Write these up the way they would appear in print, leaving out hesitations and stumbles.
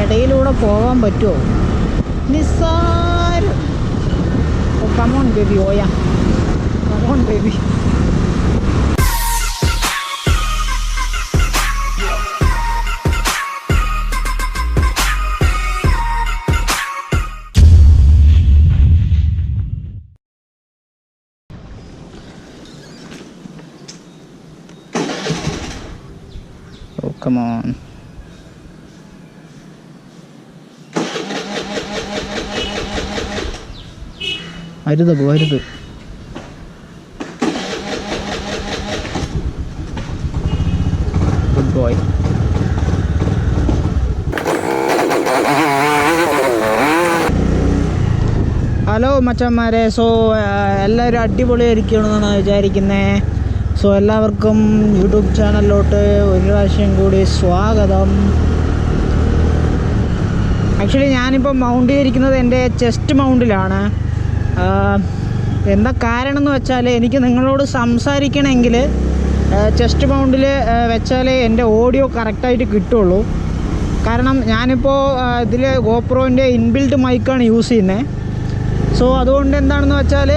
ഇടയിലൂടെ പോകാൻ പറ്റുമോ? നിസ്സാരം. ഓ കമോൺ ബേബി, ഓയാ come on baby. Oh, come on. അരുത് പോ, അരുത്. Good boy. ഹലോ മച്ചന്മാരെ. സോ എല്ലാവരും അടിപൊളിയായിരിക്കണമെന്നാണ് വിചാരിക്കുന്നത്. സോ എല്ലാവർക്കും യൂട്യൂബ് ചാനലിലോട്ട് ഒരു പ്രാവശ്യം കൂടി സ്വാഗതം. ആക്ച്വലി ഞാനിപ്പോൾ മൗണ്ട് ചെയ്തിരിക്കുന്നത് എൻ്റെ ചെസ്റ്റ് മൗണ്ടിലാണ്. എന്താ കാരണം എന്ന് വെച്ചാൽ, എനിക്ക് നിങ്ങളോട് സംസാരിക്കണമെങ്കിൽ ചെസ്റ്റ് മൗണ്ടിൽ വെച്ചാലേ എൻ്റെ ഓഡിയോ കറക്റ്റായിട്ട് കിട്ടുള്ളൂ. കാരണം ഞാനിപ്പോൾ ഇതിൽ ഗോപ്രോൻ്റെ ഇൻബിൽറ്റ് മൈക്കാണ് യൂസ് ചെയ്യുന്നത്. സോ അതുകൊണ്ട് എന്താണെന്ന് വെച്ചാൽ,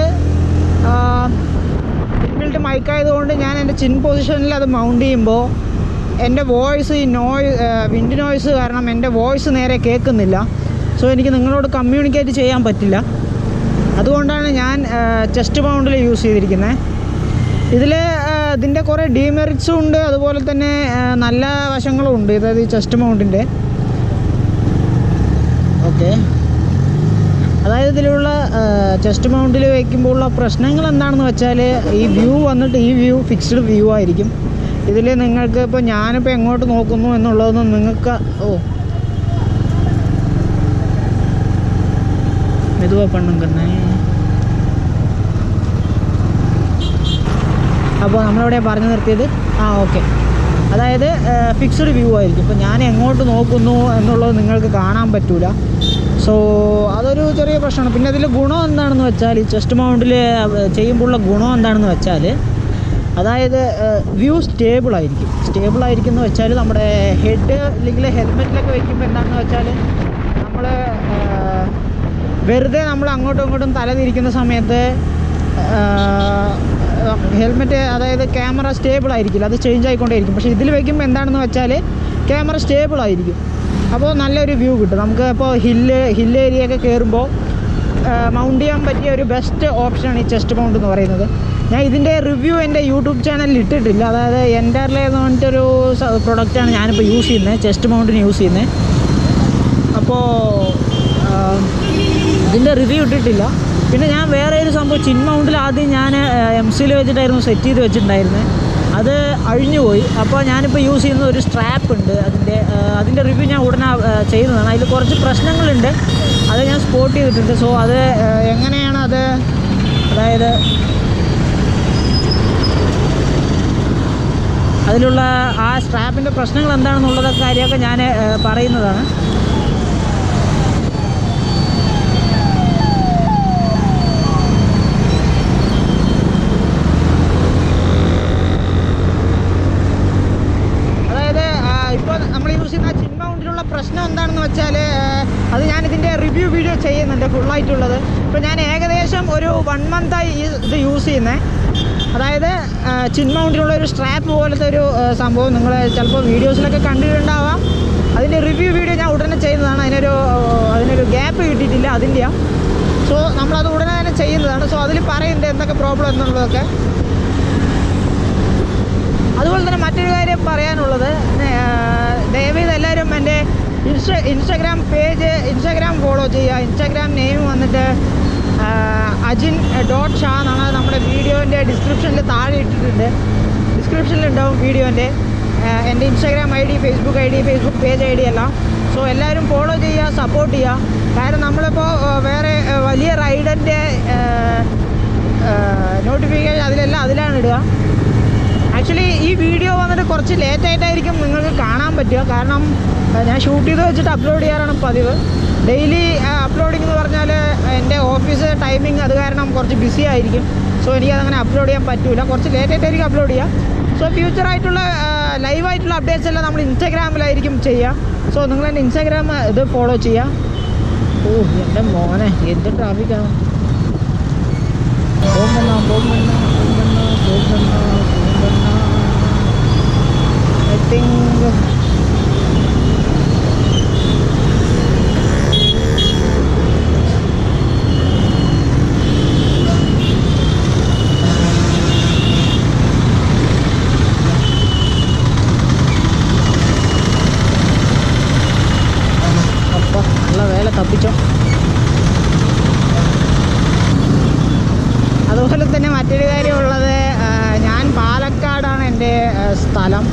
ഇൻബിൽറ്റ് മൈക്കായതുകൊണ്ട് ഞാൻ എൻ്റെ ചിൻ പൊസിഷനിൽ അത് മൗണ്ട് ചെയ്യുമ്പോൾ എൻ്റെ വോയിസ് ഈ വിൻഡ് നോയ്സ് കാരണം എൻ്റെ വോയിസ് നേരെ കേൾക്കുന്നില്ല. സോ എനിക്ക് നിങ്ങളോട് കമ്മ്യൂണിക്കേറ്റ് ചെയ്യാൻ പറ്റില്ല. അതുകൊണ്ടാണ് ഞാൻ ചെസ്റ്റ് മൗണ്ടിൽ യൂസ് ചെയ്തിരിക്കുന്നത്. ഇതിൻ്റെ കുറേ ഡീമെറിറ്റ്സും ഉണ്ട്, അതുപോലെ തന്നെ നല്ല വശങ്ങളും ഉണ്ട്. അതായത് ഈ ചെസ്റ്റ് മൗണ്ടിൻ്റെ ഓക്കെ, അതായത് ഇതിലുള്ള ചെസ്റ്റ് മൗണ്ടിൽ വയ്ക്കുമ്പോൾ ഉള്ള പ്രശ്നങ്ങൾ എന്താണെന്ന് വെച്ചാൽ, ഈ വ്യൂ വന്നിട്ട് ഈ വ്യൂ ഫിക്സ്ഡ് വ്യൂ ആയിരിക്കും. ഇതിൽ നിങ്ങൾക്ക് ഇപ്പോൾ ഞാനിപ്പോൾ എങ്ങോട്ട് നോക്കുന്നു എന്നുള്ളതൊന്നും നിങ്ങൾക്ക് മെതുവാ പണ്ണുങ്കന്നെ. അപ്പോൾ നമ്മളിവിടെ പറഞ്ഞു നിർത്തിയത് ഓക്കെ, അതായത് ഫിക്സ്ഡ് വ്യൂ ആയിരിക്കും. ഇപ്പോൾ ഞാൻ എങ്ങോട്ട് നോക്കുന്നു എന്നുള്ളത് നിങ്ങൾക്ക് കാണാൻ പറ്റില്ല. സോ അതൊരു ചെറിയ പ്രശ്നമാണ്. പിന്നെ അതിൽ ഗുണം എന്താണെന്ന് വെച്ചാൽ, ഈ ചെസ്റ്റ് മൗണ്ടിൽ ചെയ്യുമ്പോഴുള്ള ഗുണം എന്താണെന്ന് വെച്ചാൽ, അതായത് വ്യൂ സ്റ്റേബിളായിരിക്കും. സ്റ്റേബിളായിരിക്കും എന്ന് വെച്ചാൽ, നമ്മുടെ ഹെഡ് അല്ലെങ്കിൽ ഹെൽമെറ്റിലൊക്കെ വയ്ക്കുമ്പോൾ എന്താണെന്ന് വെച്ചാൽ, നമ്മൾ വെറുതെ നമ്മൾ അങ്ങോട്ടും ഇങ്ങോട്ടും തല തിരിക്കുന്ന സമയത്ത് ഹെൽമെറ്റ്, അതായത് ക്യാമറ സ്റ്റേബിൾ ആയിരിക്കില്ല, അത് ചേഞ്ച് ആയിക്കൊണ്ടേയിരിക്കും. പക്ഷേ ഇതിൽ വയ്ക്കുമ്പോൾ എന്താണെന്ന് വെച്ചാൽ ക്യാമറ സ്റ്റേബിൾ ആയിരിക്കും. അപ്പോൾ നല്ലൊരു വ്യൂ കിട്ടും നമുക്ക്. ഇപ്പോൾ ഹിൽ ഏരിയയൊക്കെ കയറുമ്പോൾ മൗണ്ട് ചെയ്യാൻ പറ്റിയ ഒരു ബെസ്റ്റ് ഓപ്ഷനാണ് ഈ ചെസ്റ്റ് മൗണ്ട് എന്ന് പറയുന്നത്. ഞാൻ ഇതിൻ്റെ റിവ്യൂ എൻ്റെ യൂട്യൂബ് ചാനലിൽ ഇട്ടിട്ടില്ല. അതായത് എൻ്റർലേ എന്ന് പറഞ്ഞിട്ടൊരു പ്രൊഡക്റ്റാണ് ഞാനിപ്പോൾ യൂസ് ചെയ്യുന്നത്, ചെസ്റ്റ് മൗണ്ടിന് യൂസ് ചെയ്യുന്നത്. അപ്പോൾ ഇതിൻ്റെ റിവ്യൂ ഇട്ടിട്ടില്ല. പിന്നെ ഞാൻ വേറെ ഒരു സംഭവം, ചിൻ മൗണ്ടിൽ ആദ്യം ഞാൻ MC-യിൽ വെച്ചിട്ടായിരുന്നു സെറ്റ് ചെയ്ത് വെച്ചിട്ടുണ്ടായിരുന്നത്. അത് അഴിഞ്ഞുപോയി. അപ്പോൾ ഞാനിപ്പോൾ യൂസ് ചെയ്യുന്ന ഒരു സ്ട്രാപ്പ് ഉണ്ട്, അതിൻ്റെ റിവ്യൂ ഞാൻ ഉടനെ ചെയ്യുന്നതാണ്. അതിൽ കുറച്ച് പ്രശ്നങ്ങളുണ്ട്, അത് ഞാൻ സ്പോട്ട് ചെയ്തിട്ടുണ്ട്. സോ അത് എങ്ങനെയാണ് അതായത് അതിലുള്ള ആ സ്ട്രാപ്പിൻ്റെ പ്രശ്നങ്ങൾ എന്താണെന്നുള്ള കാര്യമൊക്കെ ഞാൻ പറയുന്നതാണ്. പ്രശ്നം എന്താണെന്ന് വെച്ചാൽ, അത് ഞാനിതിൻ്റെ റിവ്യൂ വീഡിയോ ചെയ്യുന്നുണ്ട് ഫുള്ളായിട്ടുള്ളത്. ഇപ്പോൾ ഞാൻ ഏകദേശം ഒരു 1 മന്തായി ഇത് യൂസ് ചെയ്യുന്നത്. അതായത് ചിൻ മൗണ്ടിലുള്ള ഒരു സ്ട്രാപ്പ് പോലത്തെ ഒരു സംഭവം നിങ്ങൾ ചിലപ്പോൾ വീഡിയോസിലൊക്കെ കണ്ടിട്ടുണ്ടാവാം. അതിൻ്റെ റിവ്യൂ വീഡിയോ ഞാൻ ഉടനെ ചെയ്യുന്നതാണ്. അതിനൊരു ഗ്യാപ്പ് കിട്ടിയിട്ടില്ല അതിൻ്റെയാണ്. സോ നമ്മളത് ഉടനെ തന്നെ ചെയ്യുന്നതാണ്. സോ അതിൽ പറയുന്നുണ്ട് എന്തൊക്കെ പ്രോബ്ലം എന്നുള്ളതൊക്കെ. അതുപോലെ തന്നെ മറ്റൊരു കാര്യം പറയാനുള്ളത്, ദയവേത് എല്ലാവരും എൻ്റെ ഇൻസ്റ്റാഗ്രാം ഫോളോ ചെയ്യുക. ഇൻസ്റ്റാഗ്രാം നെയിം വന്നിട്ട് ajin.sha എന്നാണ്. നമ്മുടെ വീഡിയോൻ്റെ ഡിസ്ക്രിപ്ഷനിൽ താഴെ ഇട്ടിട്ടുണ്ട്, ഡിസ്ക്രിപ്ഷനിലുണ്ടാവും വീഡിയോൻ്റെ. എൻ്റെ Instagram ID, Facebook ID, Facebook page ID എല്ലാം. സോ എല്ലാവരും ഫോളോ ചെയ്യുക, സപ്പോർട്ട് ചെയ്യുക. കാരണം നമ്മളിപ്പോൾ വേറെ വലിയ റൈഡറിൻ്റെ നോട്ടിഫിക്കേഷൻ അതിലാണ് ഇടുക. ആക്ച്വലി ഈ വീഡിയോ വന്നിട്ട് കുറച്ച് ലേറ്റായിട്ടായിരിക്കും നിങ്ങൾക്ക് കാണാൻ പറ്റുക. കാരണം ഞാൻ ഷൂട്ട് ചെയ്ത് വെച്ചിട്ട് അപ്ലോഡ് ചെയ്യാറാണ് പതിവ്. ഡെയിലി അപ്ലോഡിംഗ് എന്ന് പറഞ്ഞാൽ എൻ്റെ ഓഫീസ് ടൈമിങ് അത് കാരണം കുറച്ച് ബിസി ആയിരിക്കും. സോ എനിക്കതങ്ങനെ അപ്ലോഡ് ചെയ്യാൻ പറ്റില്ല, കുറച്ച് ലേറ്റായിട്ടായിരിക്കും അപ്ലോഡ് ചെയ്യുക. സോ ഫ്യൂച്ചറായിട്ടുള്ള ലൈവായിട്ടുള്ള അപ്ഡേറ്റ്സ് എല്ലാം നമ്മൾ ഇൻസ്റ്റാഗ്രാമിലായിരിക്കും ചെയ്യുക. സോ നിങ്ങൾ എൻ്റെ ഇൻസ്റ്റാഗ്രാം ഇത് ഫോളോ ചെയ്യാം. ഓ എൻ്റെ മോനെ എന്ത് ട്രാഫിക്കാണ്. I think തപ്പിച്ചോ. അതുപോലെ തന്നെ മറ്റൊരു കാര്യമുള്ളത്, ഞാൻ പാലക്കാടാണ് എൻ്റെ സ്ഥലം.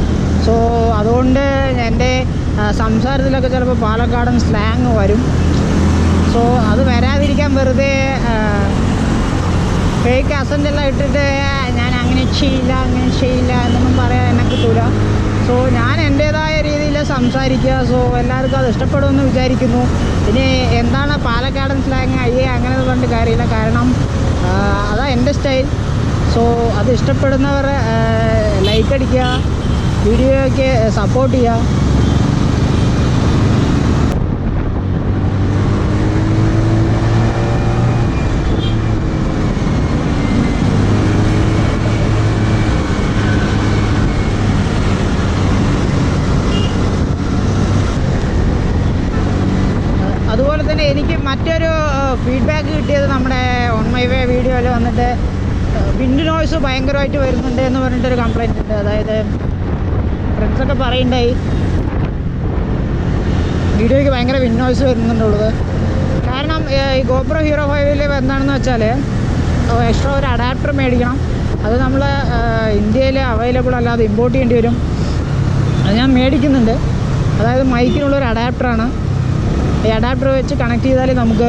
സോ അതുകൊണ്ട് എൻ്റെ സംസാരത്തിലൊക്കെ ചിലപ്പോൾ പാലക്കാടൻ സ്ലാങ് വരും. സോ അത് വരാതിരിക്കാൻ വെറുതെ ഫേക്ക് അസൻ്റെല്ലാം ഇട്ടിട്ട് ഞാൻ അങ്ങനെ ചെയ്യില്ല എന്നൊന്നും പറയാൻ എന്നെ കിട്ടൂല. സോ ഞാൻ എൻ്റേതായ രീതിയിൽ സംസാരിക്കുക. സോ എല്ലാവർക്കും അത് ഇഷ്ടപ്പെടുമെന്ന് വിചാരിക്കുന്നു. ഇനി എന്താണ് പാലക്കാടൻ സ്ലാങ് അങ്ങനെ പറഞ്ഞിട്ട് കാര്യമില്ല, കാരണം അതാ എൻ്റെ സ്റ്റൈൽ. സോ അത് ഇഷ്ടപ്പെടുന്നവർ ലൈക്ക് അടിക്കുക, വീഡിയോയ്ക്ക് സപ്പോർട്ട് ചെയ്യുക. അതുപോലെ തന്നെ എനിക്ക് മറ്റൊരു ഫീഡ്ബാക്ക് കിട്ടിയത് നമ്മുടെ ഓൺ മൈ വേ വീഡിയോയിൽ വന്നിട്ട് വിൻഡ് നോയ്സ് ഭയങ്കരമായിട്ട് വരുന്നുണ്ട് എന്ന് പറഞ്ഞിട്ടൊരു കംപ്ലയിൻ്റ് ഉണ്ട്. അതായത് ഫ്രണ്ട്സൊക്കെ പറയുണ്ടായി വീഡിയോയ്ക്ക് ഭയങ്കര വിൻഡ് നോയ്സ് വരുന്നുണ്ടുള്ളത്. കാരണം ഈ GoPro Hero 5 എന്താണെന്ന് വെച്ചാൽ എക്സ്ട്രാ ഒരു അഡാപ്റ്റർ മേടിക്കണം. അത് നമ്മൾ ഇന്ത്യയിൽ അവൈലബിൾ അല്ലാതെ ഇമ്പോർട്ട് ചെയ്യേണ്ടി വരും. അത് ഞാൻ മേടിക്കുന്നുണ്ട്. അതായത് മൈക്കിനുള്ളൊരു അഡാപ്റ്ററാണ്. ഈ അഡാപ്റ്റർ വെച്ച് കണക്ട് ചെയ്താലേ നമുക്ക്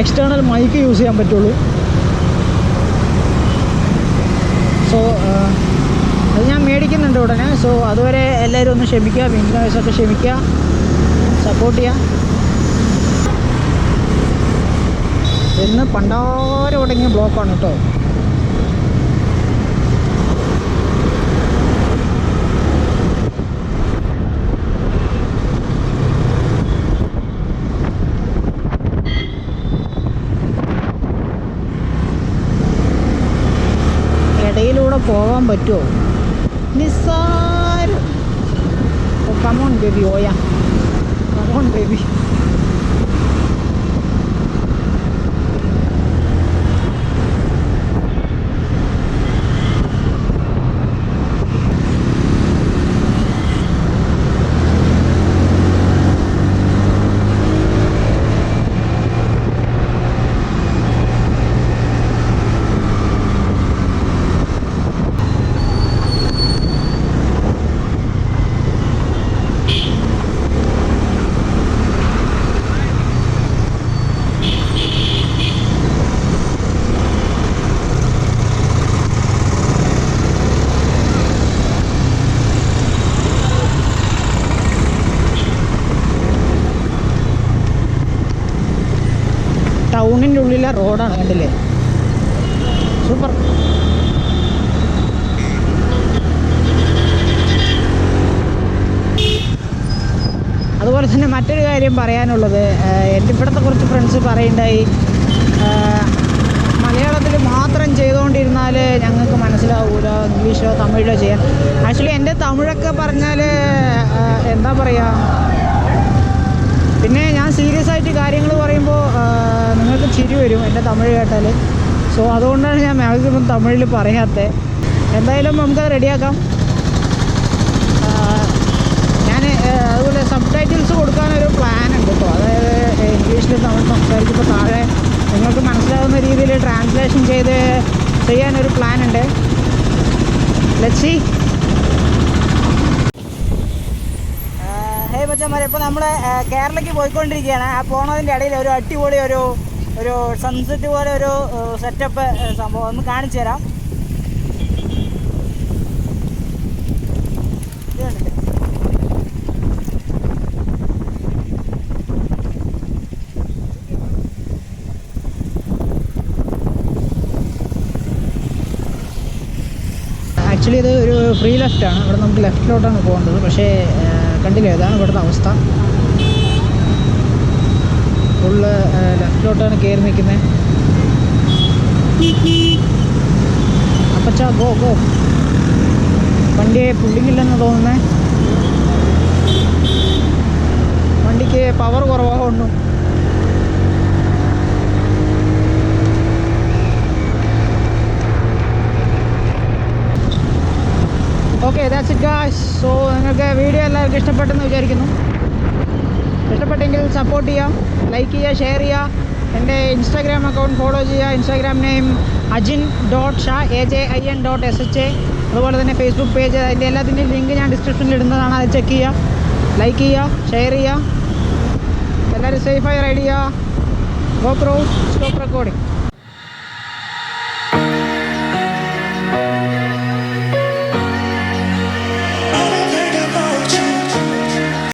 എക്സ്റ്റേണൽ മൈക്ക് യൂസ് ചെയ്യാൻ പറ്റുള്ളൂ. സോ അത് ഞാൻ മേടിക്കുന്നുണ്ട് ഉടനെ. സോ അതുവരെ എല്ലാവരും ഒന്ന് ക്ഷമിക്കുക, വിൻഡ് നോയ്സൊക്കെ ക്ഷമിക്കുക, സപ്പോർട്ട് ചെയ്യുക. ഇന്ന് പണ്ടാരം തുടങ്ങിയ ബ്ലോക്കാണ് കേട്ടോ. ഇടയിലൂടെ പോകാൻ പറ്റുമോ? നിസ്സാരം. Oh come on baby, ഓയ come on baby. ടൗണിൻ്റെ ഉള്ളിലെ റോഡാണ്, കണ്ടില്ലേ? സൂപ്പർ. അതുപോലെ തന്നെ മറ്റൊരു കാര്യം പറയാനുള്ളത്, എൻ്റെ ഇവിടുത്തെ കുറച്ച് ഫ്രണ്ട്സ് പറയുണ്ടായി മലയാളത്തിൽ മാത്രം ചെയ്തുകൊണ്ടിരുന്നാൽ ഞങ്ങൾക്ക് മനസ്സിലാവില്ല, ഇംഗ്ലീഷോ തമിഴിലോ ചെയ്യാൻ. ആക്ച്വലി എൻ്റെ തമിഴൊക്കെ പറഞ്ഞാൽ എന്താ പറയുക, പിന്നെ ഞാൻ സീരിയസ് ആയിട്ട് കാര്യങ്ങൾ പറയുമ്പോൾ നിങ്ങൾക്ക് ചിരി വരും എൻ്റെ തമിഴ് കേട്ടാൽ. സോ അതുകൊണ്ടാണ് ഞാൻ മാക്സിമം തമിഴിൽ പറയാത്തത്. എന്തായാലും നമുക്കത് റെഡിയാക്കാം. ഞാൻ അതുപോലെ സബ് ടൈറ്റിൽസ് കൊടുക്കാനൊരു പ്ലാൻ ഉണ്ട് കേട്ടോ. അതായത് ഇംഗ്ലീഷിൽ തമിഴ് സംസാരിക്കുമ്പോൾ താഴെ നിങ്ങൾക്ക് മനസ്സിലാവുന്ന രീതിയിൽ ട്രാൻസ്ലേഷൻ ചെയ്ത് ചെയ്യാനൊരു പ്ലാൻ ഉണ്ട്. Let's see. ഹേയ് മച്ചന്മാരെ, ഇപ്പോൾ നമ്മൾ കേരളയ്ക്ക് പോയിക്കൊണ്ടിരിക്കുകയാണ്. ആ പോണതിൻ്റെ ഇടയിൽ ഒരു അടിപൊളി ഒരു സൺസെറ്റ് പോലെ ഒരു സെറ്റപ്പ് സംഭവം ഒന്ന് കാണിച്ചു തരാം. ആക്ച്വലി ഇത് ഒരു ഫ്രീ ലെഫ്റ്റാണ്. ഇവിടെ നമുക്ക് ലെഫ്റ്റിലോട്ടാണ് പോകേണ്ടത്. പക്ഷേ കണ്ടില്ലേ, ഇതാണ് ഇവിടുത്തെ അവസ്ഥ. ഫുള്ള് ലെഫ്റ്റിലോട്ടാണ് കയറി നിൽക്കുന്നത്. അപ്പച്ചാ ഗോ ഗോ. വണ്ടിയെ പുള്ളിങ്ങില്ലെന്ന് തോന്നുന്നേ, വണ്ടിക്ക് പവർ കുറവാകുന്നു. Okay, that's it guys. So നിങ്ങൾക്ക് വീഡിയോ എല്ലാവർക്കും ഇഷ്ടപ്പെട്ടെന്ന് വിചാരിക്കുന്നു. ഇഷ്ടപ്പെട്ടെങ്കിൽ സപ്പോർട്ട് ചെയ്യാം, ലൈക്ക് ചെയ്യുക, ഷെയർ ചെയ്യുക. എൻ്റെ ഇൻസ്റ്റാഗ്രാം അക്കൗണ്ട് ഫോളോ ചെയ്യുക. Instagram name ajin.shah AJIN.SHA. അതുപോലെ തന്നെ ഫേസ്ബുക്ക് പേജ്, അതിൻ്റെ എല്ലാത്തിൻ്റെയും ലിങ്ക് ഞാൻ ഡിസ്ക്രിപ്ഷനിൽ ഇടുന്നതാണ്. അത് ചെക്ക് ചെയ്യുക, ലൈക്ക് ചെയ്യുക, ഷെയർ ചെയ്യുക. എല്ലാവരും സേഫായി റൈഡ് ചെയ്യുക. GoPro stop recording.